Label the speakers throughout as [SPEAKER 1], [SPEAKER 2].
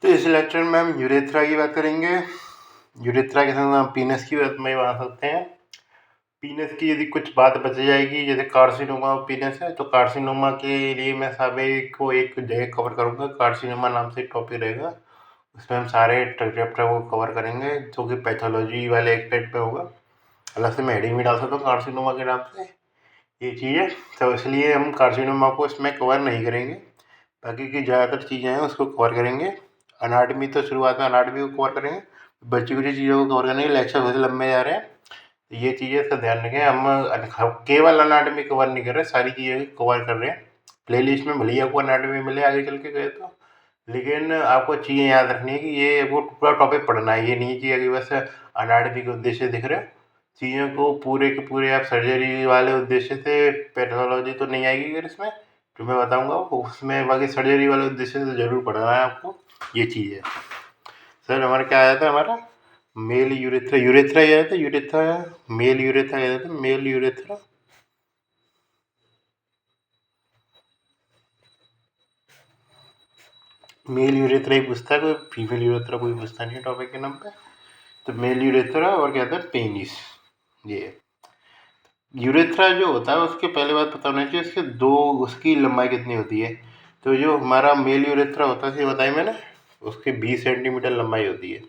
[SPEAKER 1] तो इस लेक्चर में हम यूरेथ्रा की बात करेंगे। यूरेथ्रा के साथ हम पीनस की बात में बता सकते हैं। पीनस की यदि कुछ बात बच जाएगी, जैसे कार्सिनोमा पीनस है, तो कार्सिनोमा के लिए मैं सभी को एक जगह कवर करूँगा। कार्सिनोमा नाम से टॉपिक रहेगा, उसमें हम सारे चैप्टर को कवर करेंगे जो कि पैथोलॉजी वाले एक्सपेक्ट पे होगा। अलग से मैं हेडिंग भी डाल सकता हूँ कार्सिनोमा के नाम से, ये चीज़ है। तो इसलिए हम कार्सिनोमा को इसमें कवर नहीं करेंगे, बाकी की ज़्यादातर चीज़ें हैं उसको कवर करेंगे। अनाटमी तो शुरुआत में अनाटमी को कवर करेंगे, बची कुछ चीज़ों को कवर करेंगे। लेक्चर बहुत लंबे जा रहे हैं, तो ये चीज़ें इसका ध्यान रखें। हम केवल अनाटमी कवर नहीं कर रहे, सारी चीज़ें कवर कर रहे हैं। प्लेलिस्ट में भले ही आपको अनाटमी मिले आगे चल के गए तो, लेकिन आपको चीज़ें याद रखनी है कि ये वो पूरा टॉपिक पढ़ना है। ये नहीं कि अभी बस अनाटमी के उद्देश्य दिख रहे, चीज़ों को पूरे के पूरे आप सर्जरी वाले उद्देश्य से, पैथोलॉजी तो नहीं आएगी अगर इसमें जो मैं बताऊंगा उसमें, बाकी सर्जरी वाले उद्देश्य से ज़रूर पढ़ना है आपको। ये चीज़ है सर। हमारा क्या आया था, हमारा मेल यूरेथ्रा, यूरेथ्रा ही आया था, यूरेथ्रा मेल यूरेथ्रा आया था, मेल यूरेथ्रा। मेल यूरेथ्रा ही पूछता है, कोई फीमेल यूरेथ्रा कोई पूछता नहीं है टॉपिक के नाम पे। तो मेल यूरेथ्रा और क्या था, पेनिस। ये यूरेथ्रा जो होता है उसके पहले बात पता होना चाहिए उसके दो, उसकी लंबाई कितनी होती है। तो जो हमारा मेल यूरेथ्रा होता है, बताया मैंने, उसके 20 सेंटीमीटर लंबाई होती है।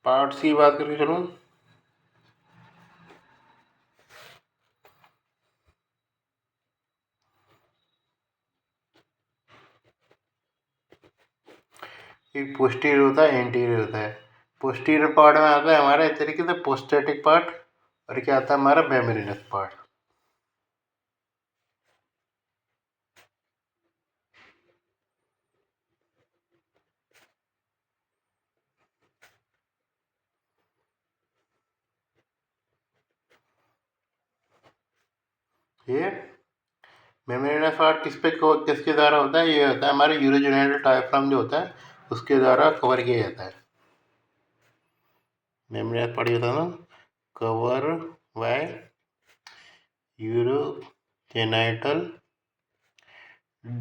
[SPEAKER 1] पार्ट्स की बात करके चलूँ, एक पोस्टीरियर होता है, एंटीरियर होता है। पोस्टीरियर पार्ट में आता है हमारा इस तरीके से पोस्टैटिक पार्ट, और क्या आता है हमारा मेम्ब्रेनस पार्ट। ये मेम्ब्रेनस पार्ट किसके द्वारा होता है, ये होता है हमारे यूरोजेनिटल डायफ्राम जो होता है उसके द्वारा कवर किया जाता है। मेम्ब्रेनस पार्ट होता है ना, कवर बाय यूरोजेनिटल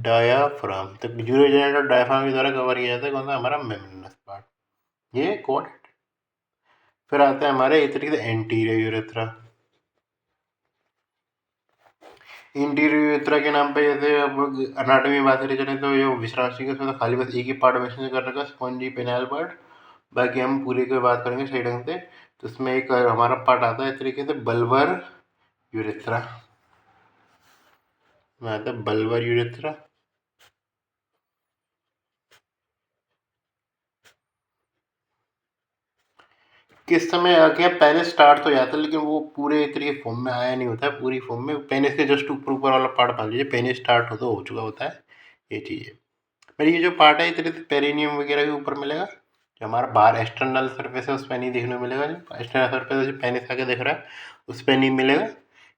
[SPEAKER 1] डायाफ्राम। तो यूरोजेनिटल डायफ्राम के द्वारा कवर किया जाता है कौन सा, हमारा मेम्ब्रेनस पार्ट, ये कोड। फिर आता है हमारे इस तरीके से एंटीरियर यूरेथ्रा। इंटीरियर यूरेथ्रा के नाम पे, जैसे अब अनाटमी बात करें चले तो ये विश्रांसी के उसमें खाली बस एक ही पार्ट वैसे कर रखा है, स्पॉन्जी पेनाइल पार्ट। बाकी हम पूरे की बात करेंगे सही ढंग से। तो उसमें एक हमारा पार्ट आता है इस तरीके से बल्बर यूरेथ्रा में आता है, बल्बर यूरेथ्रा। किस समय आके पहले स्टार्ट तो जाता है, लेकिन वो पूरे तरीके फॉर्म में आया नहीं होता है, पूरी फॉर्म में पेनिस के जस्ट ऊपर ऊपर वाला पार्ट मान लीजिए पेनिस स्टार्ट हो चुका होता है, ये चीज़ है। पर ये जो पार्ट है इस तरह से पेरिनियम वगैरह के ऊपर मिलेगा, जो हमारा बाहर एक्सटर्नल सरफेस है उस पर नहीं देखने को मिलेगा। जो एक्सटर्नल सरफेस जो पेनिस आके दिख रहा है उस पर नहीं मिलेगा,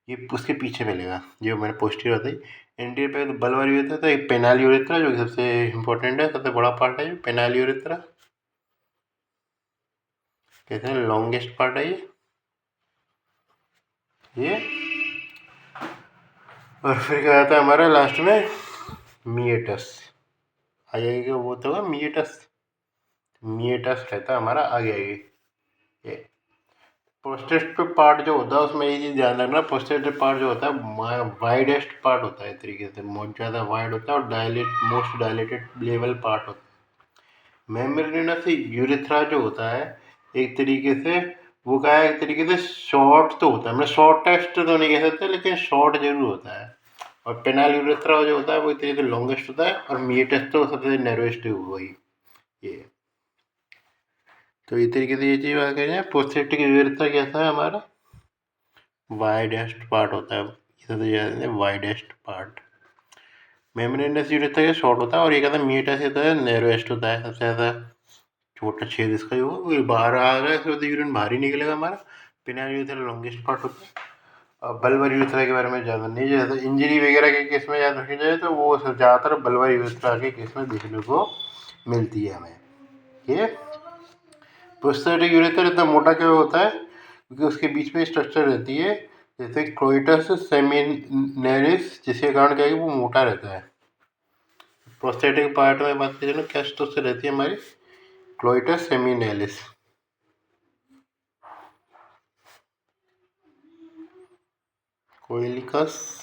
[SPEAKER 1] ये उसके पीछे मिलेगा जो मैंने पोस्टीरियर बताई। एंटीरियर पे तो बल्बर यूरेथ्रा था, एक पेनाइल यूरेथ्रा जो कि सबसे इंपॉर्टेंट है, सबसे बड़ा पार्ट है, पेनाइल यूरेथ्रा कहते हैं, लॉन्गेस्ट पार्ट है ये। और फिर क्या आता है हमारा लास्ट में, मिएटस आ जाएगा, वो तो मिएटस, मिएटस रहता है हमारा आगे आगे। ये प्रोस्टेट पार्ट जो होता है उसमें ये चीज़ ध्यान रखना, प्रोस्टेट पार्ट जो होता है वाइडेस्ट पार्ट होता है, इस तरीके से बहुत ज़्यादा वाइड होता है और मोस्ट डायलेटेड लेवल पार्ट होता है। मेम्ब्रेनस यूरेथ्रा जो होता है एक तरीके से, वो क्या है, एक तरीके से शॉर्ट तो होता है, मतलब शॉर्टेस्ट तो नहीं कह सकते लेकिन शॉर्ट जरूर होता है। और पेनाइल यूरेथ्रा जो होता है वो एक तरीके से लॉन्गेस्ट होता है, और मिएटस तो सबसे नैरोएस्ट हुआ ही ये। तो इस तरीके से ये चीज़ बात करें, प्रोस्थेटिक यूरेथ्रा कैसा है हमारा, वाइडेस्ट पार्ट होता है, ये सबसे ज़्यादा वाइडेस्ट पार्ट। मेम्ब्रेनस यूरेथ्रा का शॉर्ट होता है, और ये कहता है मिएटस होता है नैरोएस्ट होता है, सबसे ज़्यादा छोटा छेद इसका जो वो बाहर आ रहा है, इसमें तो यूरिन बाहर ही निकलेगा हमारा। पेनाइल यूरेथ्रा लॉन्गेस्ट पार्ट होता है। और बल्बर यूरेथ्रा के बारे में ज़्यादा नहीं, ज़्यादा इंजरी वगैरह के केस में याद रखी जाए तो वो ज़्यादातर बल्बर यूरेथ्रा के केस में देखने को मिलती है हमें। ये प्रोस्थेटिक यूरेथ्रा इतना मोटा क्यों होता है, क्योंकि उसके बीच में स्ट्रक्चर रहती है, जैसे कोइटस सेमिनलिस, जिसके कारण क्या है कि वो मोटा रहता है। प्रोस्थेटिक पार्ट में बात करें ना, क्या स्ट्रक्चर रहती है हमारी, क्लोइटस सेमिनलिस। कोइलिकस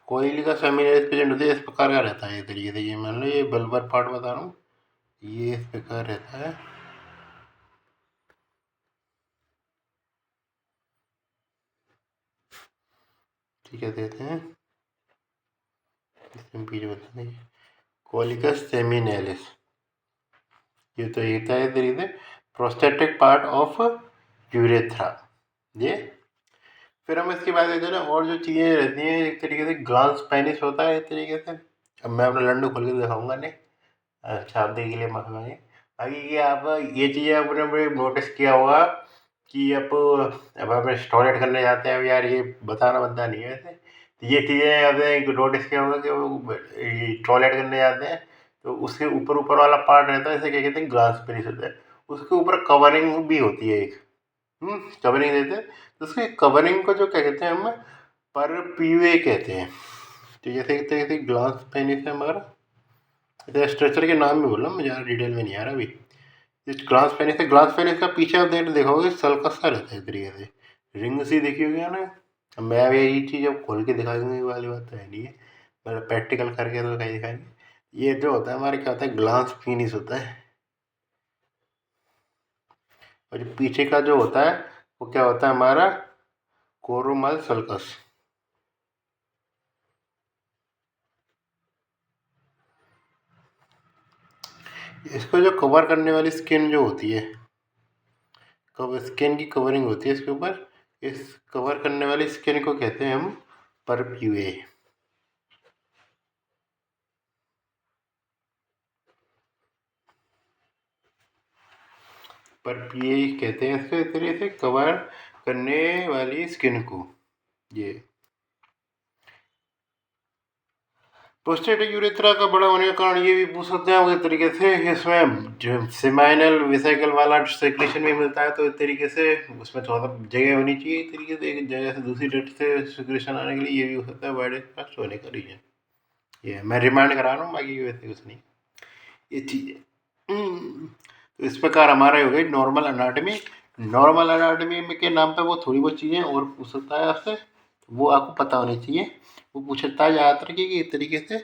[SPEAKER 1] कोइलिकस सेमिनलिस प्रेजेंट होती है, इस प्रकार का रहता है ये तरीके से। ये मान लो ये बल्बर पार्ट बता रहा हूँ, ये इस प्रकार रहता है। ठीक है, देते हैं पीछे बता देंगे, कोलिकस सेमिनलिस, ये तो ये था तरीके से प्रोस्थेटिक पार्ट ऑफ यूरेथ्रा। ये फिर हम इसके बाद देते हैं ना, और जो चीज़ें रहती हैं एक तरीके से, ग्लांस पेनिस होता है एक तरीके से। अब मैं अपना लंडू खोल के दिखाऊंगा नहीं, छापने के लिए मंगवाए। बाकी ये आप ये चीज़ें आपने बड़े नोटिस किया होगा कि अब आप टॉयलेट करने जाते हैं, अब यार ये बताना बनता नहीं है वैसे, तो ये चीज़ें आपने नोटिस किया होगा कि वो टॉयलेट करने जाते हैं तो उसके ऊपर ऊपर वाला पार्ट रहता है, इसे क्या कहते हैं, ग्लास पेनिस होता है। उसके ऊपर कवरिंग भी होती है एक, कवरिंग देते हैं, तो उसके कवरिंग को जो क्या कहते हैं हम, पर पीवे कहते हैं। तो जैसे एक तरीके से ग्लास पेनिस है हमारा, स्ट्रक्चर के नाम भी बोल रहा हूँ, मुझे ज़्यादा डिटेल में नहीं आ रहा अभी। ग्लास पेनिस है, ग्लास पेनिस का पीछे आप देखोगे सल्कस सा रहता है तरीके से, रिंग सी देखी होगी ना। अब मैं अब यही चीज़ अब खोल के दिखा दूंगी वाली बात तो है नहीं है, मतलब प्रैक्टिकल करके तो कहीं दिखाएंगे। ये जो होता है हमारे क्या होता है, ग्लास पेनिस होता है। और जो पीछे का जो होता है वो क्या होता है हमारा, कोरोमल सल्कस। इसको जो कवर करने वाली स्किन जो होती है, स्किन की कवरिंग होती है इसके ऊपर, इस कवर करने वाली स्किन को कहते हैं हम परप्यूए। परप्यूए कहते हैं इसको, इस तरीके से कवर करने वाली स्किन को। ये प्रोस्टेटिक यूरेथ्रा का बड़ा होने का कारण ये भी पूछ सकते हैं आप एक तरीके से, इसमें जो सेमाइनल वेसिकल वाला सेक्रेशन भी मिलता है, तो इस तरीके से उसमें थोड़ा सा जगह होनी चाहिए इस तरीके से, एक जगह से दूसरी डेट से सेक्रेशन आने के लिए, ये भी हो सकता है वाइड स्पष्ट होने का रीजन। ये मैं रिमाइंड करा रहा हूँ, बाकी वैसे कुछ नहीं ये चीज़। तो इस प्रकार हमारा हो गई नॉर्मल अनाटमी। नॉर्मल अनाटमी में के नाम पे वो थोड़ी बहुत चीज़ें और पूछ सकता है आपसे, वो आपको पता होनी चाहिए। वो पूछ सकता है ज़्यादातर कि इस तरीके से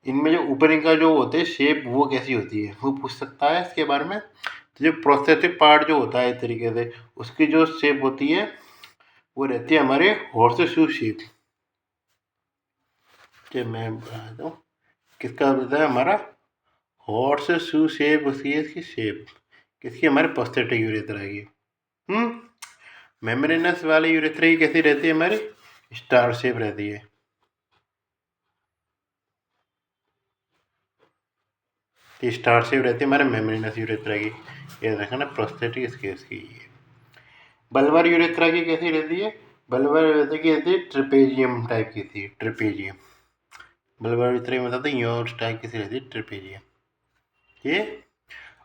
[SPEAKER 1] इनमें जो ऊपर का जो होते हैं शेप वो कैसी होती है, वो पूछ सकता है इसके बारे में। तो जो प्रोस्थेटिक पार्ट जो होता है इस तरीके से, उसकी जो शेप होती है वो रहती है हमारे हॉर्स शू शेप। मैं बताता हूँ किसका होता है हमारा हॉर्स शू शेप, उसकी इसकी शेप किसकी, हमारे प्रोस्थेटिक यूरेथ्रा की। मेम्ब्रेनस वाली यूरेथ्रा की कैसी रहती है हमारी, स्टार शेप रहती है। स्टार शेप रहती है हमारे मेम्ब्रेनस यूरेथ्रा की। ये देखा ना, प्रोस्थेटिक इसकी उसकी। बल्बर यूरेथ्रा की कैसी रहती है, बल्बर यूरेथ्रा की रहती है ट्रिपेजियम टाइप की थी, ट्रिपेजियम। बल्बर यूरेथ्रा में बताते हैं योर टाइप कैसी रहती है, ट्रिपेजियम। ये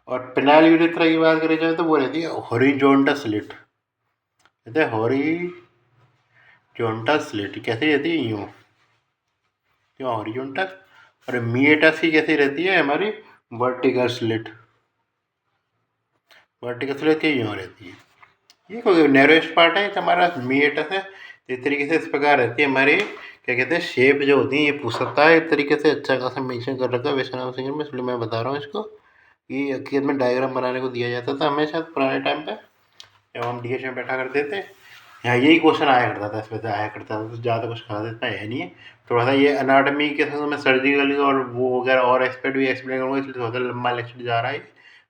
[SPEAKER 1] और पेनाइल यूरेथ्रा की बात करें जाए तो वो रहती है हॉरिजॉन्टल स्लिट, कहते हैं हॉरिजॉन्टल स्लिट। कैसी रहती है, यूँ क्यों हॉरिजॉन्टल। और मिएटस की कैसी रहती है हमारी, वर्टिकल स्लिट। वर्टिकल स्लिट की यूँ रहती है। ये कोई नैरोएस्ट पार्ट है हमारा मिएटस है। इस तरीके से इस प्रकार रहती है हमारी, क्या कहते हैं, शेप जो होती है। ये पूछ सकता है एक तरीके से, अच्छा खासा मेंशन कर रखा है वैष्णव सिंगर में, इसलिए मैं बता रहा हूँ इसको। ये अखियत में डायग्राम बनाने को दिया जाता था हमेशा पुराने टाइम पे, जब हम डीएच में बैठा करते थे। यहाँ यही क्वेश्चन आया करता था, इसमें से आया करता था, तो ज़्यादा कुछ खास इतना है नहीं है। थोड़ा सा ये अनाटमी के साथ मैं सर्जिकल और वो वगैरह और एक्सपर्ट भी एक्सप्लेन करूँगा, इसलिए थोड़ा सा लंबा लेक्चर जा रहा है।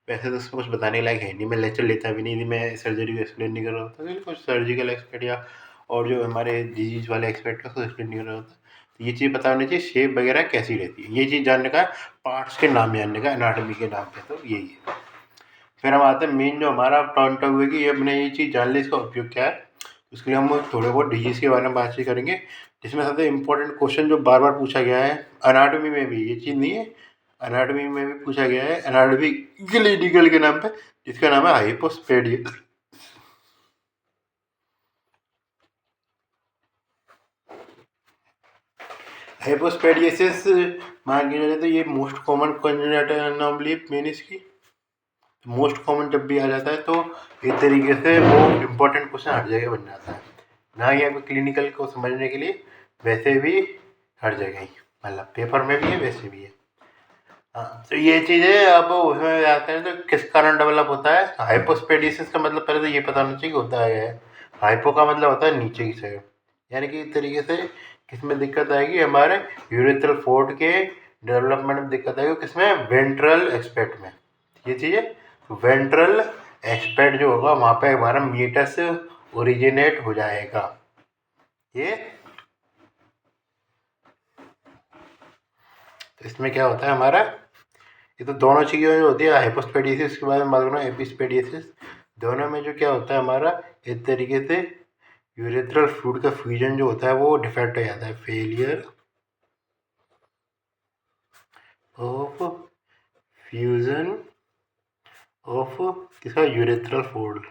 [SPEAKER 1] वैसे तो उसमें कुछ बताने लायक है नहीं, मैं लेक्चर लेता भी नहीं थी, मैं सर्जरी को एक्सप्लेन नहीं कर रहा होता, कुछ सर्जिकल एक्सपर्ट या और जो हमारे डिजीज वाले एक्सपर्ट का उसको एक्सप्लेन नहीं कर रहा होता। तो ये चीज़ पता होनी चाहिए, शेप वगैरह कैसी रहती है, ये चीज़ जानने का, पार्ट्स के नाम जानने का अनाटमी के नाम पे, तो यही है। फिर हम आते हैं मेन जो हमारा पॉइंट ऑफ व्यू कि हमने ये चीज़ जान ली, इसका उपयोग क्या है। उसके लिए हम थोड़े बहुत डिजीज़ के बारे में बातचीत करेंगे, जिसमें सबसे इम्पोर्टेंट क्वेश्चन जो बार बार पूछा गया है अनाटमी में भी, ये चीज़ नहीं है एनाटॉमी में भी पूछा गया है, एनाटॉमी क्लिनिकल के नाम पे, जिसका नाम है हाइपोस्पेडियस। हाइपोस्पेडियसिस मान के चले तो ये most common congenital anomaly penis की। मोस्ट कॉमन जब भी आ जाता है तो एक तरीके से वो इम्पोर्टेंट क्वेश्चन हर जगह बन जाता है, ना ही आपको क्लिनिकल को समझने के लिए, वैसे भी हर जगह ही, मतलब पेपर में भी है वैसे भी है। हाँ, तो ये चीज़ें अब उसमें आते हैं तो किस कारण डेवलप होता है। हाइपोस्पेडियसिस का मतलब पहले तो ये पता होना चाहिए कि होता है। हाइपो का मतलब होता है नीचे की साइड, यानी कि एक तरीके से किसमें दिक्कत आएगी, हमारे यूरेथ्रल फोर्ट के डेवलपमेंट में दिक्कत आएगी, किसमें, वेंट्रल एस्पेक्ट में। ये चीज़ें वेंट्रल एस्पेक्ट जो होगा वहाँ पे हमारा मीटस ओरिजिनेट हो जाएगा। ये तो इसमें क्या होता है हमारा, ये तो दोनों चीज़ें जो होती है, हाइपोस्पेडियसिस के बारे में बात करना, एपिस्पेडियसिस, दोनों में जो क्या होता है हमारा, एक तरीके से यूरेथ्रल फ्लूइड का फ्यूजन जो होता है वो डिफेक्ट हो जाता है, फेलियर ऑफ फ्यूजन ऑफ किसका, यूरेथ्रल फोल्ड,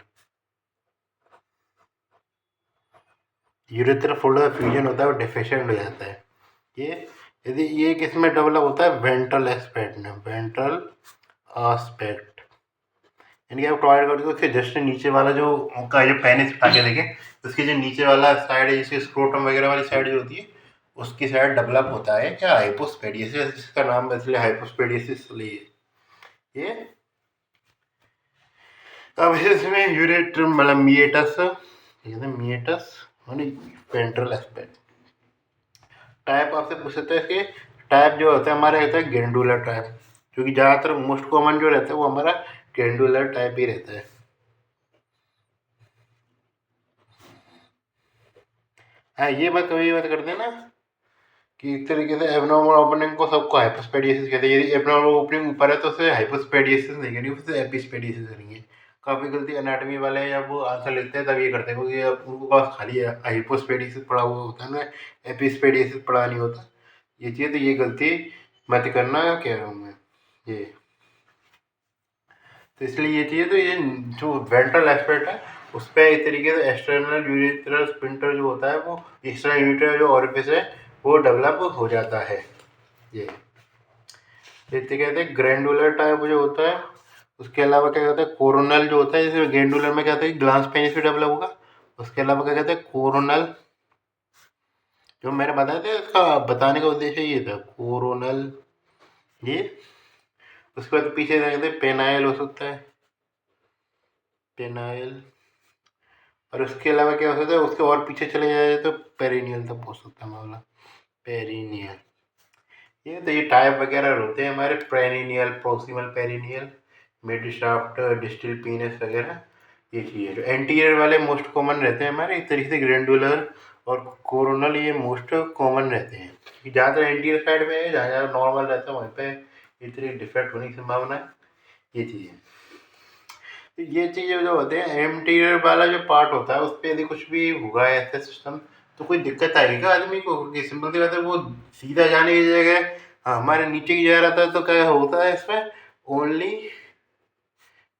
[SPEAKER 1] यूरेथ्रल फोल्ड का फ्यूजन होता है वो डिफिशिएंट हो जाता है। ये यदि ये किस में डेवलप होता है, वेंट्रल एस्पेक्ट में, वेंट्रल एस्पेक्ट, यानी कि आप ट्राई करते हो उसके जस्ट नीचे वाला जो उनका जो पेनिस उठा के देखें, उसके जो नीचे वाला साइड है, जैसे स्क्रोटम वगैरह वाली साइड जो होती है, उसकी साइड डेवलप होता है क्या, हाइपोस्पेडियसिस, जिसका नाम इसलिए हाइपोस्पेडियसिस लिए ये। अब इसमें यूरेटर मतलब मिएटस, मिएटस माने वेंट्रल एस्पेक्ट। टाइप आपसे पूछ सकते हैं इसके, टाइप जो होता है हमारा रहता है ग्लैंडुलर टाइप, क्योंकि ज़्यादातर मोस्ट कॉमन जो रहता है वो हमारा ग्लैंडुलर टाइप ही रहता है। हाँ, ये बात कभी बात करते हैं ना कि एक तरीके से एबनॉर्मल ओपनिंग को सबको हाइपोस्पेडियसिस कहते हैं। यदि एबनॉर्मल ओपनिंग ऊपर है तो उसे हाइपोस्पेडियसिस नहीं करेंगे, उसे एपिस्पेडियसिस करेंगे। काफ़ी गलती एनाटॉमी वाले जब वो आंसर लिखते हैं तब ये करते हैं, क्योंकि अब उनको पास खाली हाइपोस्पेडियसिस पढ़ा हुआ होता है ना, एपिस्पेडियसिस पढ़ा नहीं होता। ये चीज़ तो ये गलती मत करना कह रहा हूँ मैं ये। तो इसलिए ये चीज़ तो ये जो वेंट्रल एस्पेक्ट है उस पर एक तरीके से एक्सटर्नल यूरिथ्रल स्पिंटर जो होता है वो एक्सटर्नल यूरिथ्रल जो ऑरिफिस है वो डेवलप हो जाता है। ये जैसे कहते हैं ग्रैंडुलर टाइप जो होता है, उसके अलावा क्या कहते हैं कोरोनल जो होता है, जैसे ग्रैंडुलर में क्या होता है ग्लास पेनिस भी डेवलप होगा। उसके अलावा क्या कहते हैं कोरोनल, जो मैंने बताया था इसका बताने का उद्देश्य ये था, कोरोनल ये। उसके बाद पीछे क्या कहते हैं पेनाइल हो सकता है, पेनाइल। और उसके अलावा क्या हो सकता है, उसके और पीछे चले जाए तो पेरिनियल तक पहुँच सकता है मामला, पेरिनियल। ये टाइप वगैरह होते हैं हमारे, perineal, proximal perineal, mid shaft, distal penis वगैरह। ये चीज़ें जो एंटीरियर वाले मोस्ट कॉमन रहते हैं हमारे, एक तरीके से ग्रैंडुलर और कोरोनल ये मोस्ट कॉमन रहते हैं। ज़्यादातर एंटीरियर साइड में है, जहाँ जहाँ नॉर्मल रहता है वहीं पे इतनी डिफेक्ट होने की संभावना है। ये चीज़ें, ये चीज़ें जो होते हैं एंटीरियर वाला जो पार्ट होता है उस पर यदि कुछ भी हुआ है ऐसा सिस्टम, तो कोई दिक्कत आएगी क्या आदमी को, कि सिंपल सी बात है वो सीधा जाने की जगह हमारे नीचे की जा रहा था, तो क्या होता है इसमें ओनली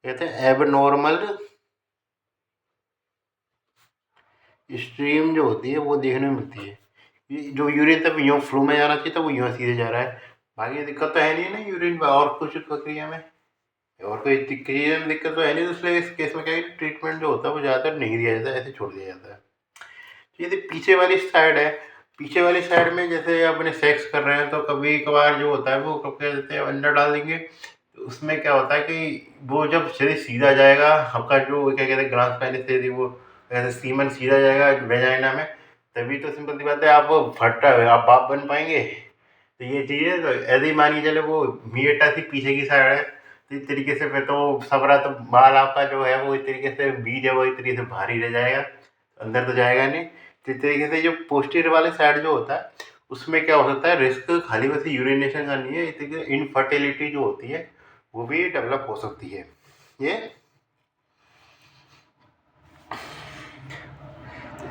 [SPEAKER 1] कहते हैं एब नॉर्मल स्ट्रीम जो होती है वो देखने में मिलती है। जो यूरिन तब यूँ फ्लो में जाना चाहिए था वो यूँ सीधे जा रहा है। बाकी दिक्कत तो है नहीं ना यूरिन में और कुछ प्रक्रिया में, और कोई क्रिया में दिक्कत तो है नहीं, तो इसलिए इस केस में क्या है ट्रीटमेंट जो होता है वो ज़्यादातर नहीं दिया जाता है, ऐसे छोड़ दिया जाता है। यदि पीछे वाली साइड है, पीछे वाली साइड में जैसे अपने सेक्स कर रहे हैं तो कभी कभार जो होता है वो कब क्या देते हैं अंडा डाल देंगे, तो उसमें क्या होता है कि वो जब शरीर सीधा जाएगा आपका जो क्या कहते हैं ग्लास पहले से यदि वो ऐसे सीमन सीधा जाएगा वेजाइना में, तभी तो सिंपल सी बात है आप फटता है आप बाप बन पाएंगे। तो ये चीज़ें तो ऐसे ही मानिए चले वो मीटा सी पीछे की साइड है, तो इस तरीके से फिर तो सबरा तो बाल आपका जो है वो इस तरीके से बीज है वो इस तरीके से भारी रह जाएगा, अंदर तो जाएगा नहीं। तो इस तरीके से जो पोस्टीरियर वाले साइड जो होता है उसमें क्या हो सकता है रिस्क, खाली बस यूरिनेशन का नहीं है, इस तरीके से इनफर्टिलिटी जो होती है वो भी डेवलप हो सकती है। ये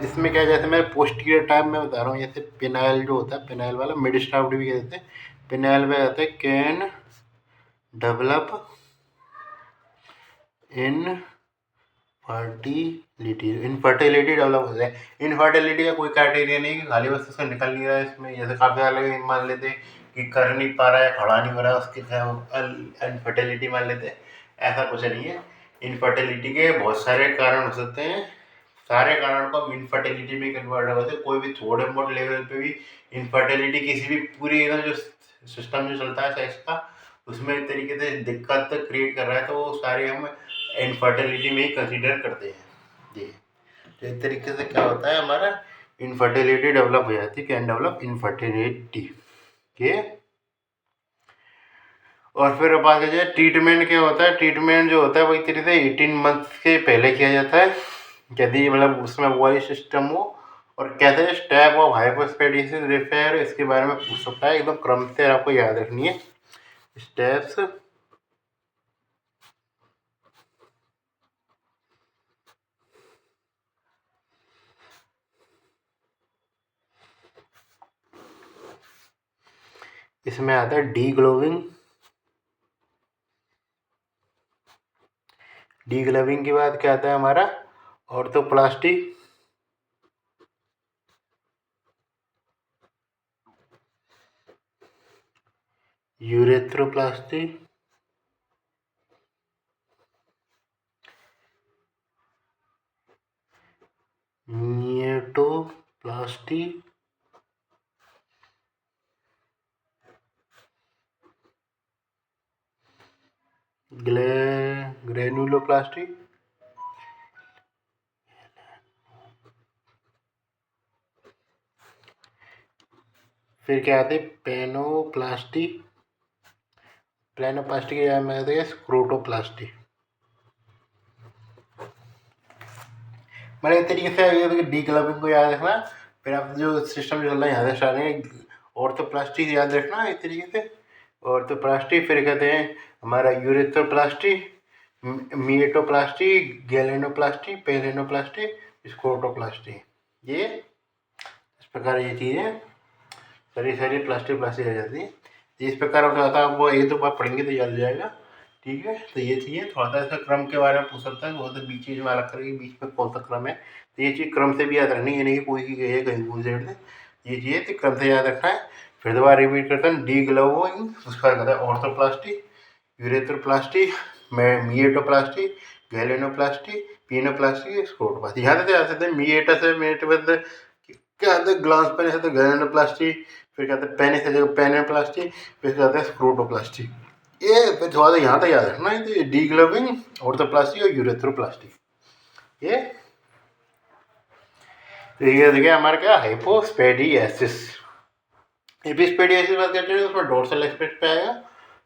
[SPEAKER 1] इसमें क्या, जैसे मैं पोस्टीरियर टाइप में बता रहा हूँ, जैसे पेनाइल जो होता है पेनाइल वाला मिड स्टाफ्ट भी कहते हैं, फिनाइल में आते हैं कैन डेवलप इनफर्टिलिटी डेवलप होता है। इनफर्टिलिटी का कोई क्राइटेरिया नहीं कि खाली बस उसका निकल नहीं रहा है इसमें, जैसे काफ़ी वाले मान लेते हैं कि कर नहीं पा रहा है, खड़ा नहीं हो रहा है, उसके इनफर्टिलिटी मान लेते हैं। ऐसा कुछ नहीं है। इनफर्टिलिटी के बहुत सारे कारण हो सकते हैं, सारे कारण को हम इनफर्टिलिटी में कन्वर्ट होते हैं। कोई भी थोड़े बहुत लेवल पे भी इनफर्टिलिटी किसी भी पूरी एकदम जो सिस्टम जो चलता है सेक्स का, उसमें एक तरीके से दिक्कत क्रिएट कर रहा है, तो वो सारे हम इनफर्टिलिटी में ही कंसीडर करते हैं जी। तो इस तरीके से क्या होता है, हमारा इनफर्टिलिटी डेवलप हो जाती है, कैन डेवलप इनफर्टिलिटी के। और फिर बात आ जाए ट्रीटमेंट क्या होता है। ट्रीटमेंट जो होता है वही तरीके से 18 मंथ के पहले किया जाता है, यदि मतलब उसमें वही सिस्टम हो। और कहते हैं स्टेप ऑफ हाइपोस्पेडिसिस रिपेयर, इसके बारे में पूछ सकता है, एकदम क्रम से आपको याद रखनी है स्टेप्स। इसमें आता है डी ग्लोविंग। डी ग्लोविंग के बाद क्या आता है हमारा ऑर्थोप्लास्टी। यूरेथ्रोप्लास्टी। नियोटोप्लास्टी। ग्रेनुलोप्लास्टी। फिर क्या आते हैं पेनोप्लास्टी। प्लेनोप्लास्टी के में आते हैं स्क्रोटोप्लास्टी। मतलब एक तरीके से डी क्लबिंग को याद रखना। फिर आप जो सिस्टम जो चल रहा है यहाँ से स्टार्ट है, ऑर्थोप्लास्टी याद रखना एक तरीके से। ऑर्थोप्लास्टी, फिर कहते हैं हमारा यूरेथ्रोप्लास्टी, मिएटोप्लास्टी, गैलेनोप्लास्टी, पेलेनोप्लास्टी, स्क्रोटोप्लास्टी। ये इस प्रकार ये चीज़ें सारी सारी प्लास्टिक आ जाती है। इस प्रकार होता है, आपको एक दो बार पढ़ेंगे तो याद हो जाएगा। ठीक है, तो ये चीज़ें थोड़ा सा इसका क्रम के बारे में पूछ सकता है, बहुत बीच में अलग करेंगे बीच में कौन सा क्रम है, तो ये चीज़ क्रम से भी याद रखनी है, नहीं कि कोई की गई है कहीं भूल से। ये चीज़ें तो क्रम से याद रखना है। फिर दोबारा रिपीट करते हैं, डी ग्लोविंग, उसका कहता है ऑर्थोप्लास्टी, यूरेथ्रोप्लास्टी, मिएटोप्लास्टी, गैलेनोप्लास्टी, पिनोप्लास्टी, स्क्रोटोप्लास्टी। यहाँ से याद सकते हैं मिएटा से मिएट क्या कहते हैं ग्लास पेन से तो गैलेनोप्लास्टी, फिर कहते हैं पेन से पेनोप्लास्टी, फिर कहते हैं स्क्रोटोप्लास्टी। ये फिर थोड़ा सा यहाँ तक याद रखना है, तो डी ग्लोविंग, ऑर्थोप्लास्टी और यूरेथ्रोप्लास्टी। ये देखिए हमारा क्या हाइपोस्पेडियासिस। एपिस्पेडियासिस बात करते हैं उसमें डोर्सल एस्पेक्ट पे आएगा,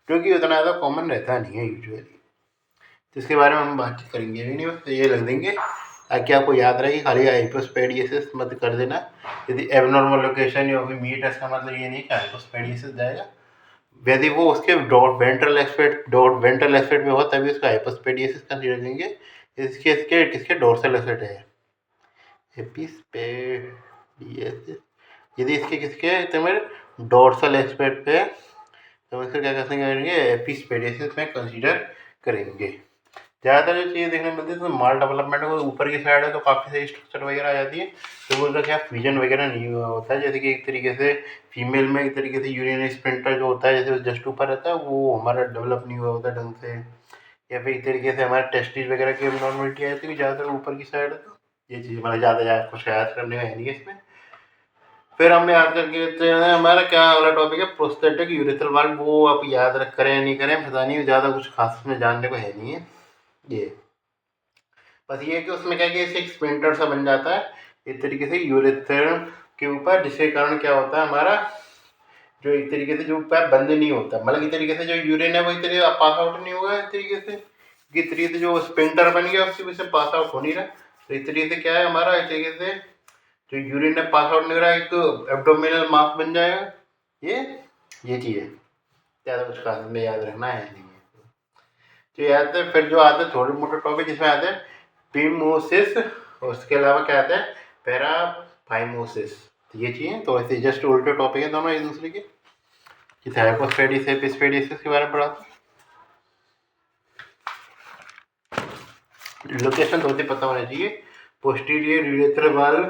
[SPEAKER 1] क्योंकि उतना ज़्यादा कॉमन रहता नहीं है यूजुअली, तो इसके बारे में हम बातचीत करेंगे भी नहीं, बस ये लग देंगे ताकि आपको याद रहे कि खाली हाइपोस्पेडियासिस मत कर देना। यदि एबनॉर्मल लोकेशन या फिर मीट, इसका मतलब ये नहीं कि हाइपोस्पेडियासिस जाएगा। यदि वो उसके वेंट्रल एस्पेक्ट में हो तभी उसका हाइपोस्पेडियासिस कंसीडर करेंगे। इसके इसके किसके डोर्सल एस्पेक्ट है एपिस्पेडियासिस। यदि इसके किसके तो मेरे डोर्सल एस्पेक्ट पे, तो इसको क्या करेंगे एपिस्पेडियासिस में कंसीडर करेंगे। ज़्यादातर जो चीज़ें देखने मिलती है तो माल डेवलपमेंट को ऊपर की साइड है तो काफ़ी सारी स्ट्रक्चर वगैरह आ जाती है, तो वो उसका क्या फ्यूजन वगैरह नहीं हुआ होता है। जैसे कि एक तरीके से फीमेल में एक तरीके से यूरिनरी स्पिंटर जो होता है जैसे जस्ट ऊपर रहता है वो हमारा डेवलप नहीं हुआ होता ढंग से, या फिर एक तरीके से हमारे टेस्टिस वगैरह की नॉर्मलिटी आती है ज़्यादातर ऊपर की साइड है। तो ये चीज़ हमारा ज़्यादा कुछ याद करने का है नहीं इसमें। फिर हम याद करके लेते हैं हमारा क्या अगला टॉपिक है प्रोस्थेटिक यूरेथ्रल वाल्व। वो आप याद रख करें या नहीं करें पता नहीं, ज़्यादा कुछ खास में जानने को है नहीं है ये। बस ये कि उसमें क्या कि एक स्पिंटर सा बन जाता है एक तरीके से यूरेथ्रम के ऊपर, जिसके कारण क्या होता है हमारा जो एक तरीके से जो पैप बंद नहीं होता, मतलब एक तरीके से जो यूरिन है वो एक तरीके से पास आउट नहीं होगा एक तरीके से, इस तरीके से जो स्पिंटर बन गया उसकी वजह से पास आउट हो नहीं रहा। तो इस तरीके से क्या है हमारा एक तरीके से जो यूरिन है पास आउट नहीं हो रहा, एक एब्डोमिनल मास बन जाएगा। ये चीज़ है, ज़्यादा कुछ खास में याद रखना है नहीं है। तो याद है फिर जो आते हैं थोड़े मोटे टॉपिक इसमें आते हैं पीमोसिस, उसके अलावा क्या आता है पैराफाइमोसिस। तो ये चीज़ें तो ऐसे जस्ट उल्टे टॉपिक है दोनों एक दूसरे के। जैसे हाइपोस्टेडिस एपिस्पेडिस के बारे में पढ़ा था। लोकेशन तो होती पता होना चाहिए। पोस्टीरियर यूरेथ्रल वाल्व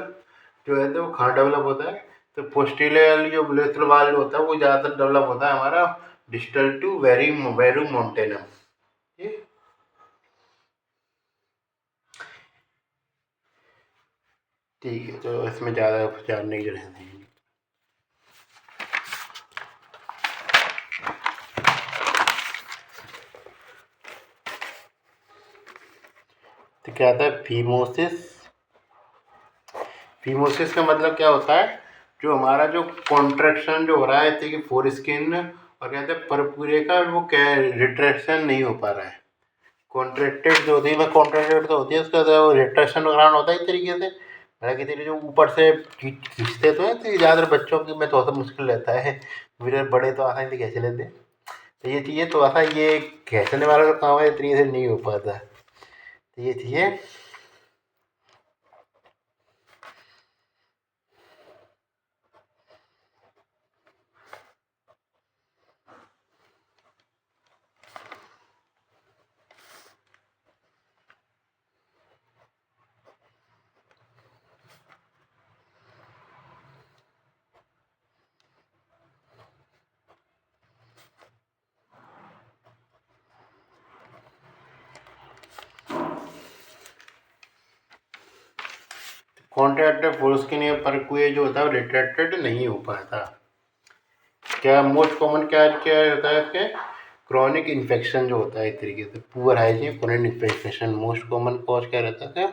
[SPEAKER 1] जो है तो वो कहाँ डेवलप होता है, तो पोस्टीरियर जो यूरेथ्रल वाल्व होता है वो ज़्यादातर डेवलप होता है हमारा डिस्टल टू वेरूम मोंटेनम। ठीक है, तो इसमें ज़्यादा जानने की जरूरत नहीं। तो क्या आता है फीमोसिस। फीमोसिस का मतलब क्या होता है, जो हमारा जो कॉन्ट्रैक्शन जो हो रहा है कि फोर स्किन और कहते हैं परपुरे का वो क्या रिट्रैक्शन नहीं हो पा रहा है। कॉन्ट्रैक्टेड जो होती है, कॉन्ट्रैक्टेड तो होती है, उसका जो रिट्रैक्शन वगैरह होता है इस तरीके से, हालांकि तेरे जो ऊपर से खींचते तो है, तो ज़्यादातर बच्चों की में थोड़ा सा मुश्किल रहता है, मेरे बड़े तो आसानी से खींच लेते हैं। तो ये चीज़ें थोड़ा सा ये खींचने वाला जो काम है इस तरीके से नहीं हो पाता। तो ये चीज़ें कॉन्ट्रैक्टेड फोरस्किन या परकुए जो होता है वो रिट्रैक्टेड नहीं हो पाता। क्या मोस्ट कॉमन क्या क्या होता है इसके, क्रॉनिक इन्फेक्शन जो होता है इस तरीके से, poor hygiene chronic infection. Most common cause क्या रहता है,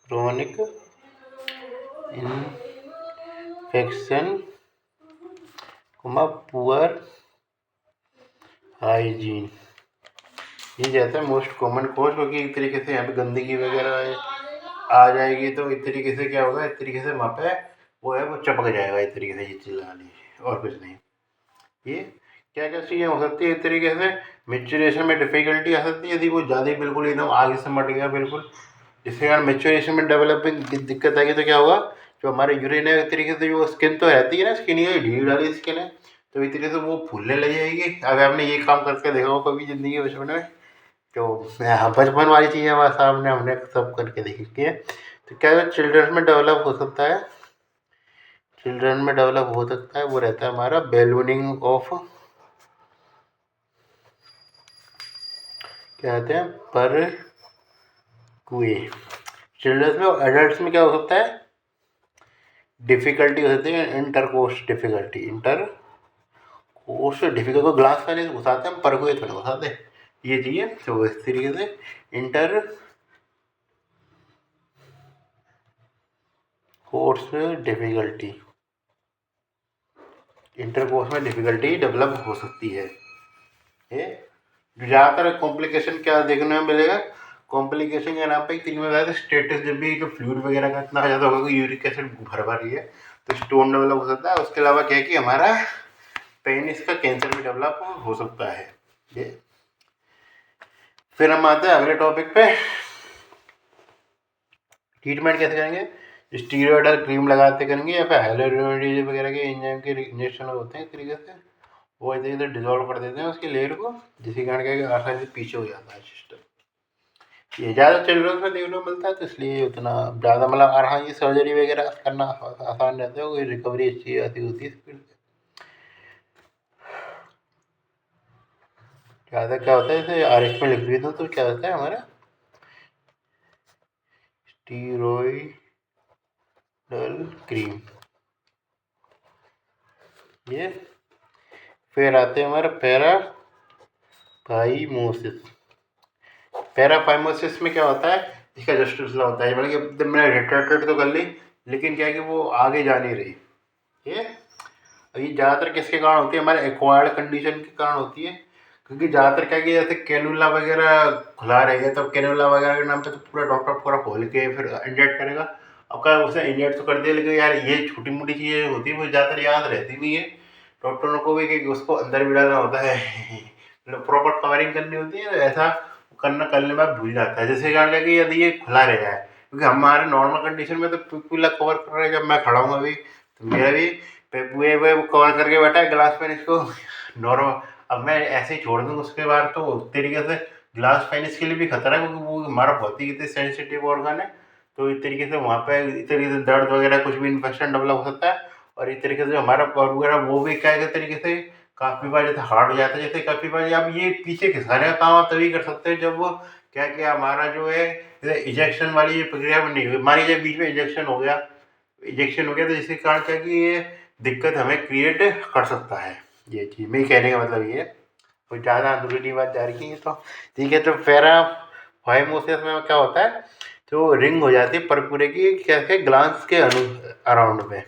[SPEAKER 1] क्रॉनिक इन्फेक्शन पुअर हाइजीन, ये जैसा मोस्ट कॉमन कॉज, क्योंकि एक तरीके से यहाँ पे गंदगी वगैरह आ जाएगी तो इस तरीके से क्या होगा, इस तरीके से वहाँ पे वो है वो चपक जाएगा इस तरीके से, ये चीज़ लगा लीजिए और कुछ नहीं। ये क्या क्या चीज़ें हो सकती है इस तरीके से, मेच्योरेशन में डिफिकल्टी आ सकती है यदि वो ज़्यादा बिल्कुल एकदम आगे से मट गया बिल्कुल, जिसके कारण मेच्योरेशन में डेवलपिंग दिक्कत आएगी। तो क्या होगा, जो हमारे यूरिन है इस तरीके से जो स्किन तो रहती है ना, स्किन ये ढीली ढाली स्किन है, तो इस तरीके से वो फूलने लग जाएगी। अगर आपने ये काम करके देखा हो कभी ज़िंदगी बचपन में, तो बचपन वाली चीज़ें हमारे सामने हमने सब करके देखी है। तो क्या है चिल्ड्रन में डेवलप हो सकता है, चिल्ड्रन में डेवलप हो सकता है, वो रहता है हमारा बैलूनिंग ऑफ, क्या कहते हैं, पर कुए। चिल्ड्रन में, एडल्ट में क्या हो सकता है, डिफिकल्टी हो सकती है, इंटरकोर्स डिफिकल्टी, इंटरकोर्स डिफिकल्ट को ग्लास वाले घुसाते हैं हम, पर कुए थोड़ा घुसाते हैं, ये चाहिए। तो इस तरीके से इंटर कोर्स डिफिकल्टी, इंटरकोर्स में डिफिकल्टी डेवलप हो सकती है। ये ज़्यादातर कॉम्प्लिकेशन क्या देखने में मिलेगा, कॉम्प्लिकेशन के नाम पे एक तरीके में बताया स्टेटस, जब भी जो फ्लूइड वगैरह का इतना ज़्यादा होगा, यूरिक एसिड भर रही है तो स्टोन डेवलप हो सकता है। उसके अलावा क्या है कि हमारा पेनिस का कैंसर भी डेवलप हो सकता है। ये फिर हम आते हैं अगले टॉपिक पे, ट्रीटमेंट कैसे करेंगे, स्टीरॉयडल क्रीम लगाते करेंगे या फिर हाइलोरोनिडेज वगैरह के इंजेक्शन के इंजेक्शन होते हैं इस तरीके से, वो इस तरीके से डिजोल्व कर देते हैं उसकी लेयर को, जिसके कारण क्या है कि आसानी से पीछे हो जाता है सिस्टम। ये ज़्यादा चिल्ड्रन में देखने को मिलता है, तो इसलिए उतना ज़्यादा मतलब हाँ ये सर्जरी वगैरह करना आसान रहता है, कोई रिकवरी अच्छी आती होती है स्पीड से। ज़्यादा क्या होता है, जैसे RX में लिख भी दो तो क्या होता है हमारा स्टीरॉयडल क्रीम। ये फिर आते हैं हमारा पैराफाइमोसिस। पैराफाइमोसिस में क्या होता है, इसका जस्ट होता है, मतलब कि मैंने रिट्रैक्टेड तो कर ली, लेकिन क्या है कि वो आगे जा नहीं रही। ये ज़्यादातर किसके कारण होती है, हमारे एक्वायर्ड कंडीशन के कारण होती है, क्योंकि ज़्यादातर क्या है कि जैसे कैनुला वगैरह खुला रहेगा, तब कैनुला वगैरह के नाम पे तो पूरा डॉक्टर पूरा खोल के फिर इंजेक्ट करेगा। अब क्या उसे इंजेक्ट तो कर दिया, लेकिन यार ये छोटी मोटी चीज़ें होती है वो ज़्यादातर याद रहती नहीं है डॉक्टरों को भी, कि उसको अंदर भी डालना होता है मतलब प्रॉपर कवरिंग करनी होती है, ऐसा करने में भूल जाता है, जिसके कारण क्या कि यदि ये खुला रह जाए, क्योंकि हमारे नॉर्मल कंडीशन में तो पूरा कवर कर रहे हैं। जब मैं खड़ा हूँ अभी तो मेरा भी वो कवर करके बैठा है ग्लास पेनिस को नॉर्मल। अब मैं ऐसे ही छोड़ दूँ उसके बाद तो तरीके से ग्लास पेनिस के लिए भी खतरा है, क्योंकि वो हमारा बहुत ही सेंसिटिव ऑर्गन है। तो इस तरीके से वहाँ पे इस तरीके से दर्द वगैरह कुछ भी इन्फेक्शन डेवलप हो सकता है। और इस तरीके से हमारा पॉट वगैरह वो भी क्या है तरीके से काफ़ी बार जैसे हार्ड हो जाता है, जैसे काफ़ी बार अब ये पीछे खिसकाने का काम आप तभी कर सकते हैं जब वो क्या क्या हमारा जो है इजेक्शन वाली प्रक्रिया में नहीं हुई, मान लीजिए बीच में इजेक्शन हो गया तो जिसके कारण क्या कि ये दिक्कत हमें क्रिएट कर सकता है। ये चीज़ मेरे कहने का मतलब ये है, कोई ज़्यादा अंदरूनी बात जा रही है तो ठीक है। तो पैरा हाइमोसिस में क्या होता है, तो रिंग हो जाती है परपुरे की कैसे ग्लांस के अराउंड में,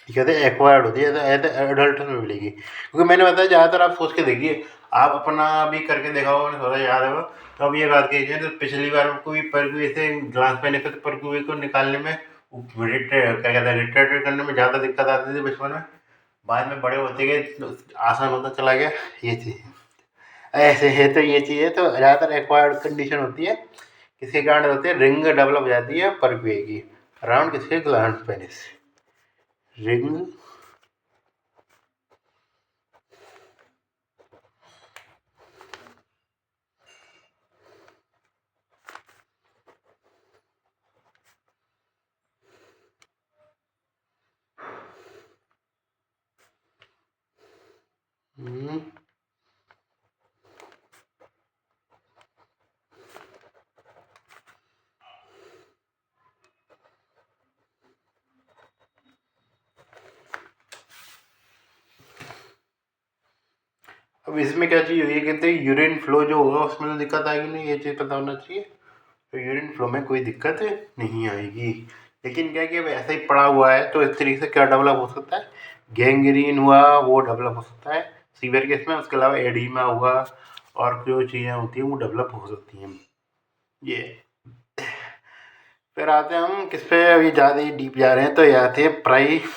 [SPEAKER 1] कहते हैं एक्वायर्ड होती है, ऐसे एडल्ट में मिलेगी। क्योंकि मैंने बताया ज़्यादातर आप सोच के देखिए, आप अपना भी करके देखा होगा, मैंने थोड़ा याद होगा। तो अब ये बात कही जाए तो पिछली बार कोई परकुए से ग्लास पहने थे तो परकुए को निकालने में क्या कहते हैं रिट्रेटेड करने में ज़्यादा दिक्कत आती थी बचपन में। बाद में बड़े होते गए तो आसान होता चला गया। ये चीज़ ऐसे है, तो ये चीज़ है तो ज़्यादातर एक्वायर्ड कंडीशन होती है, किसके कारण होती है, रिंग डेवलप हो जाती है परकुए की अराउंड किसके ग्लास पेनिस रिंग। अब इसमें क्या चीज़ ये कहते हैं यूरिन फ्लो जो होगा उसमें तो दिक्कत आएगी नहीं, ये चीज़ पता होना चाहिए। तो यूरिन फ्लो में कोई दिक्कत नहीं आएगी। लेकिन क्या कि अब ऐसा ही पड़ा हुआ है तो इस तरीके से क्या डेवलप हो सकता है, गैंग्रीन हुआ वो डेवलप हो सकता है सीवियर केस में। उसके अलावा एडिमा हुआ और जो चीज़ें होती हैं वो डेवलप हो सकती हैं। ये फिर आते हैं हम किस पे, अभी ज़्यादा ही डीप जा रहे हैं तो ये आते हैं प्राइपिज्म।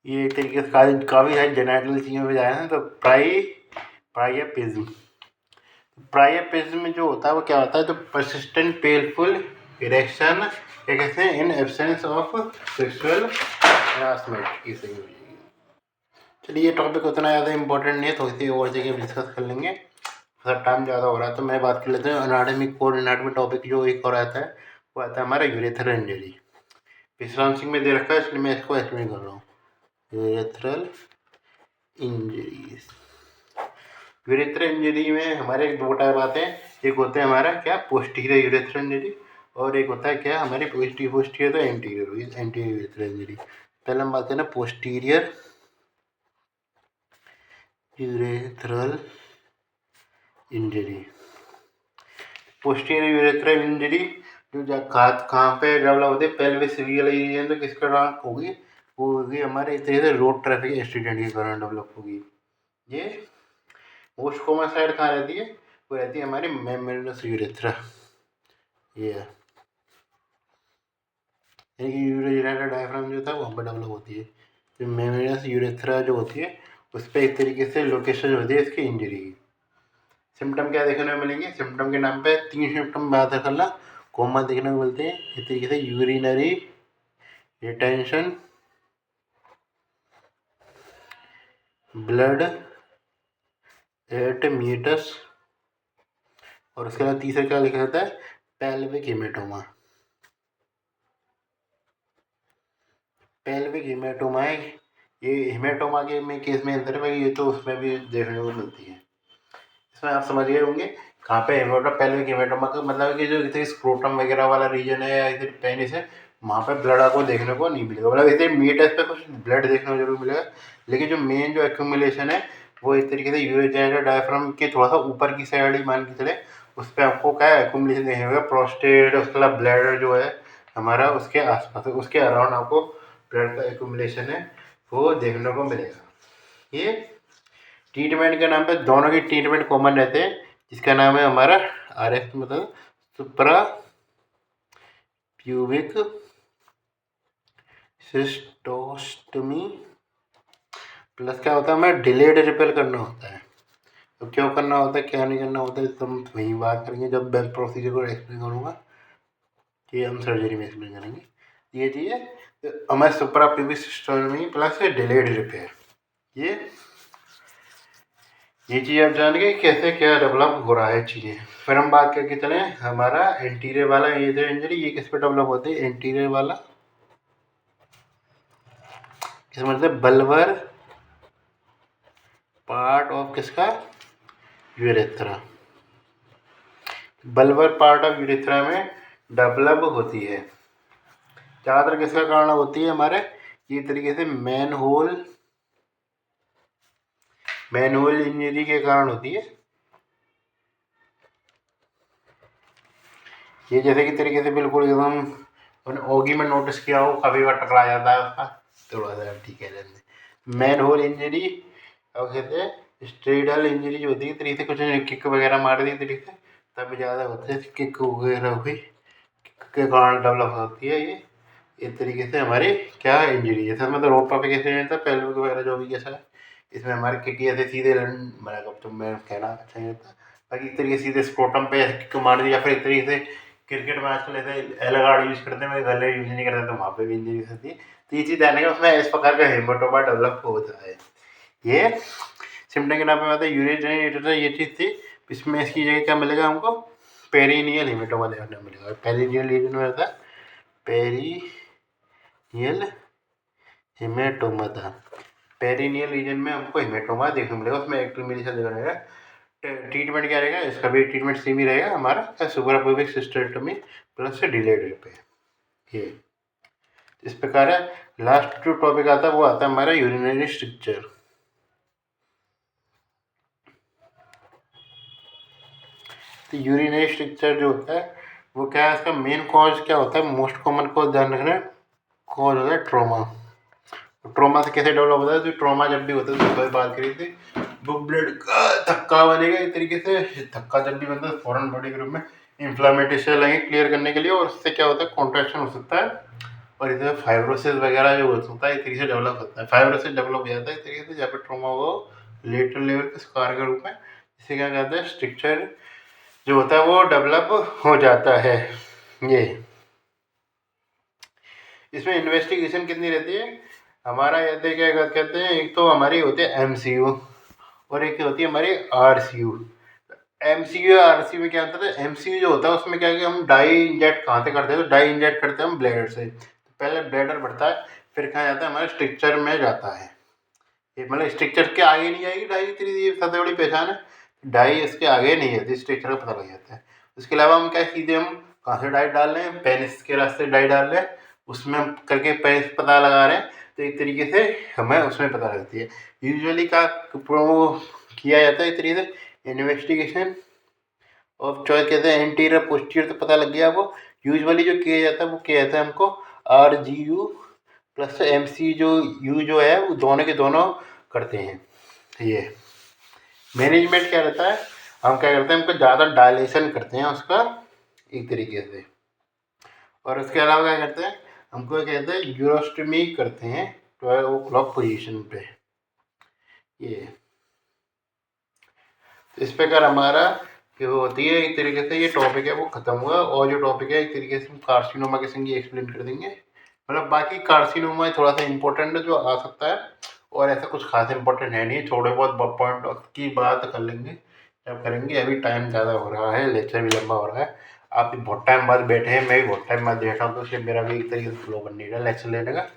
[SPEAKER 1] ये एक तरीके से काफ़ी सारी जेनेटिकल चीज़ों पे जा रहे हैं। तो प्राइपिज्म प्राइपिज्म जो होता है वो क्या होता है, तो परसिस्टेंट पेनफुल इरेक्शन क्या कहते हैं in absence of sexual harassment की सही हो जाएगी। चलिए ये टॉपिक उतना ज़्यादा इंपॉर्टेंट नहीं है तो इसी और जगह डिस्कस कर लेंगे, थोड़ा टाइम ज़्यादा हो रहा है। तो मैं बात कर लेते हैं अनाटमी कोर एनाटमी टॉपिक जो एक और आता है वो आता है हमारा यूरेथ्रल इंजरी। विश्राम सिंह में दे रखा है इसलिए मैं इसको एक्सप्लेन कर रहा हूँ। यूरेथ्रल इंजरीज, यूरेथ्रल इंजरी में हमारे दो टाइप आते हैं, एक होता है हमारा क्या पोस्टीरियर यूरेथ्रल इंजरी और एक होता है क्या हमारी पोस्टीरियर तो एंटीरियर यूरेथ्रल इंजरी। पहले हम बात करें ना posterior urethral injury. Posterior urethral injury जो कहाँ पे डेवलप होती है, पेल्विस रीजन तो किसके कारण होगी, वो होगी हमारे इस तरह से रोड ट्रैफिक एक्सीडेंट के कारण डेवलप होगी। ये मोस्ट कॉमन साइड कहाँ रहती है, वो रहती है हमारी मेम्ब्रेनस यूरेथ्रा। ये है यूरेथ्रा डायफ्राम जो था वो वहाँ पर डेवलप होती है। तो मेम्ब्रेनस यूरेथ्रा जो होती है उस पर एक तरीके से लोकेशन होती है इसकी इंजरी की। सिम्टम क्या देखने को मिलेंगे, सिम्टम के नाम पे 3 सिम्टम बात करना कॉमन देखने को मिलते हैं। इस तरीके से urinary retention, blood at meatus और उसके बाद तीसरा क्या लिखा जाता है, पेल्विक हेमेटोमा। पेल्विक हेमेटोमा है ये, हेमेटोमा के में केस में अंदर में ये तो उसमें भी देखने को मिलती है। इसमें आप समझ गए होंगे कहाँ पे हेमेटोमा, पेल्विक हेमेटोमा का मतलब है कि जो इधर स्क्रोटम वगैरह वाला रीजन है या इधर पेनिस है वहाँ पे ब्लड आपको देखने को नहीं मिलेगा। मतलब इधर मीटस पे कुछ ब्लड देखने को जरूर मिलेगा, लेकिन जो मेन जो एक्यूमुलेशन है वो इस तरीके से यूरोजेनिटल डायफ्राम के थोड़ा सा ऊपर की साइड ही मान के चले, उस पर आपको क्या एक्यूमुलेशन देखने होगा। प्रोस्टेट उसके अलावा ब्लैडर जो है हमारा उसके आसपास उसके अराउंड आपको ब्लड का एक्यूमुलेशन है वो देखने को मिलेगा। ये ट्रीटमेंट के नाम पे दोनों के ट्रीटमेंट कॉमन रहते हैं, जिसका नाम है हमारा RF मतलब सुप्रा प्यूबिक सिस्टोस्टमी प्लस क्या होता है हमें डिलेड रिपेल करना होता है। तो क्यों करना होता है क्या नहीं करना होता है तो हम वहीं बात करेंगे जब बैक प्रोसीजर को एक्सप्लेन करूँगा। ये हम सर्जरी में एक्सप्लेन करेंगे। ये चीज़ हमारे सुप्रा प्यूबिक सिस्टमी प्लस डिलेड रिपेयर, ये चीज़ आप जान गए कैसे क्या डेवलप हो रहा है चीज़ें। फिर हम बात करके चले हमारा एंटीरियर वाला ये इंजरी, ये किस पे डेवलप होते हैं? एंटीरियर वाला इसका मतलब बल्बर पार्ट ऑफ किसका? Urethra. Bulbar part of urethra में डेवलप होती है। ज़्यादातर किसका कारण होती है? हमारे ये तरीके से मैन होल इंजरी के कारण होती है। ये जैसे कि तरीके से बिल्कुल एकदम ओगी में नोटिस किया हो, कभी बार टकरा जाता है उसका, थोड़ा सा ठीक है। मैन होल इंजरी और कहते हैं स्ट्रेडल इंजरी जो होती है तरीके से, कुछ किक वगैरह मार दी तरीके से तब ज़्यादा होता है, किक वगैरह हुई के कारण डेवलप होती है ये इस तरीके से हमारी क्या इंजरी। जैसे मतलब रोपा पे कैसे रहता है, पेल्विक वगैरह जो भी कैसा है, इसमें हमारे किक ऐसे सीधे मतलब तो मैं कहना अच्छा नहीं होता, बाकी एक तरीके से सीधे स्क्रोटम पे किक मार दी, या फिर एक तरीके से क्रिकेट में आजकल ऐसे एलगार्ड यूज़ करते हैं, गले यूज नहीं करते तो वहाँ पे भी इंजरी होती है। तो ये चीज़ जानने का उसमें इस प्रकार का हेमाटोमा डेवलप होता है। ये सिम्टम के नाम पे आता है यूरिन, ये चीज़ थी। इसमें इसकी जगह क्या मिलेगा हमको? पेरिनियल हेमाटोमा देखने को मिलेगा। पेरिनियल रीजन में रहता है पेरिनियल हेमाटोमा था। पेरिनियल रीजन में हमको हेमाटोमा देखने को मिलेगा, उसमें एक्टिमिलेशन देखा रहेगा। ट्रीटमेंट क्या रहेगा? इसका भी ट्रीटमेंट सेम ही रहेगा हमारा, सुपरापुबिक सिस्टेक्टमी प्लस डिलेड रिपेयर। ये इस प्रकार है। लास्ट जो टॉपिक आता है वो आता है हमारा यूरिनरी स्ट्रक्चर। तो यूरिनरी स्ट्रक्चर जो होता है वो क्या है? इसका मेन कॉज क्या होता है? मोस्ट कॉमन कॉज ध्यान रखना, कॉज होता है ट्रॉमा। ट्रॉमा से कैसे डेवलप होता है? तो ट्रॉमा जब भी होता है, तो बात करी थी, वो ब्लड का धक्का बनेगा एक तरीके से। धक्का जब भी बनता है फॉरेन बॉडी ग्रुप में इन्फ्लामेटरी सेल आएंगे क्लियर करने के लिए, और उससे क्या होता है? कॉन्ट्रैक्शन हो सकता है, और इधर फाइब्रोसिस वगैरह जो होता है इस तरीके से डेवलप होता है। फाइब्रोसिस डेवलप हो जाता है इस तरीके से जहाँ पर ट्रॉमा हो लेटरल लेवल पे स्कार के रूप में। इससे क्या कहते हैं? स्ट्रक्चर जो होता है वो डेवलप हो जाता है। ये इसमें इन्वेस्टिगेशन कितनी रहती है हमारा? कहते क्या कहते हैं, एक तो हमारी होती है MCU और एक होती है हमारी RCU। MCU और RCU में क्या होता है? MCU जो होता है उसमें क्या है कि हम डाई इंजेक्ट कहाँ से करते हैं? तो डाई इंजेक्ट करते हैं हम ब्लैडर से। पहले ब्लैडर बढ़ता है, फिर कहाँ जाता है? हमारे स्ट्रक्चर में जाता है। ये मतलब स्ट्रक्चर के आगे नहीं जाएगी डाई, इतनी सबसे बड़ी पहचान है। डाई इसके आगे नहीं जाती, स्ट्रक्चर का पता लग जाता है। उसके अलावा हम क्या सीधे हम कहाँ से डाई डाल रहे हैं? पेनिस के रास्ते डाई डाल रहे हैं, उसमें हम करके पेनिस पता लगा रहे हैं, तो एक तरीके से हमें उसमें पता लगती है। यूजुअली क्या किया जाता है इस तरीके से इन्वेस्टिगेशन ऑफ चॉइस, कहते हैं एंटीरियर पोस्टीरियर, तो पता लग गया आपको। यूजुअली जो किया जाता है वो किया जाता है हमको RGU प्लस MC जो U जो है वो दोनों के दोनों करते हैं। ये मैनेजमेंट क्या रहता है? हम क्या करते हैं? हमको ज़्यादा डायलेशन करते हैं उसका एक तरीके से, और उसके अलावा क्या करते हैं? हमको कहते हैं यूरोस्टमी करते हैं 12 o'clock पोजीशन पे। ये इस प्रकार हमारा जो होती है एक तरीके से ये टॉपिक है वो ख़त्म हुआ, और जो टॉपिक है एक तरीके से हम कार्सिनोमा के संग एक्सप्लेन कर देंगे। मतलब बाकी कार्सिनोमा थोड़ा सा इंपॉर्टेंट है जो आ सकता है, और ऐसा कुछ खास इंपॉर्टेंट है नहीं, थोड़े बहुत पॉइंट की बात कर लेंगे जब करेंगे। अभी टाइम ज़्यादा हो रहा है, लेक्चर भी लंबा हो रहा है, आप भी बहुत टाइम बाद बैठे हैं, मैं भी बहुत टाइम बाद बैठा हूँ, तो इसलिए मेरा भी एक तरीके से फ्लो बन नहीं रहा लेक्चर लेने का।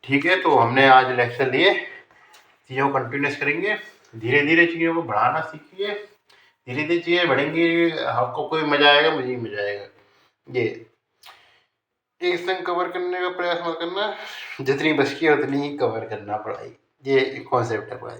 [SPEAKER 1] ठीक है, तो हमने आज लेक्चर लिए, चीज़ों को कंटिन्यूस करेंगे, धीरे धीरे चीज़ों को बढ़ाना सीखिए, धीरे धीरे चीज़ें बढ़ेंगी, आपको कोई मज़ा आएगा, मुझे ही मज़ा आएगा। ये एक संग कवर करने का प्रयास मत करना, जितनी बच की है उतनी ही कवर करना पढ़ाई, ये कॉन्सेप्ट है पढ़ाई।